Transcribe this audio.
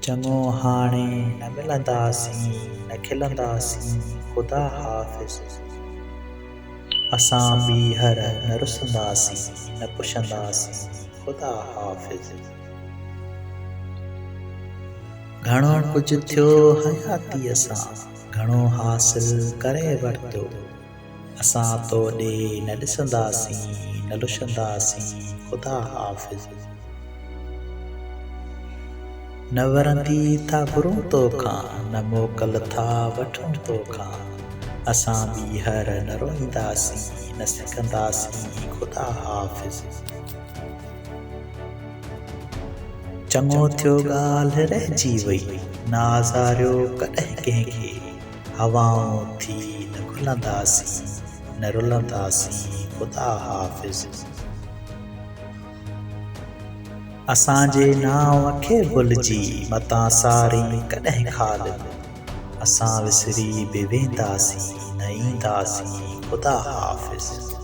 चङो हाणे न मिलंदासीं न खिलंदासीं ख़ुदा हाफ़िज़। असां ॿीहर न रुसंदासीं न पुछंदासीं ख़ुदा हाफ़िज़। घणो कुझु थियो हयातीअ सां, घणो हासिल करे वरितो, असां तो ॾे न ॾिसंदासीं न लुछंदासीं ख़ुदा हाफ़िज़। न वरंदी था घुरूं तोखां न मोकल था वठूं तोखां, असां ॿीहर न रोईंदासीं न सिकंदासीं ख़ुदा हाफ़िज़। चङो थियो ॻाल्हि रहिजी वई न आज़ारियो कॾहिं कंहिंखे, हवाऊं थी न घुलंदासीं न रुलंदासीं ख़ुदा हाफ़िज़। असांजे नाव खे भुलिजी मतां सारी कॾहिं खालिद, असां विसरी बि वेंदासीं न ईंदासीं ख़ुदा हाफ़िज़।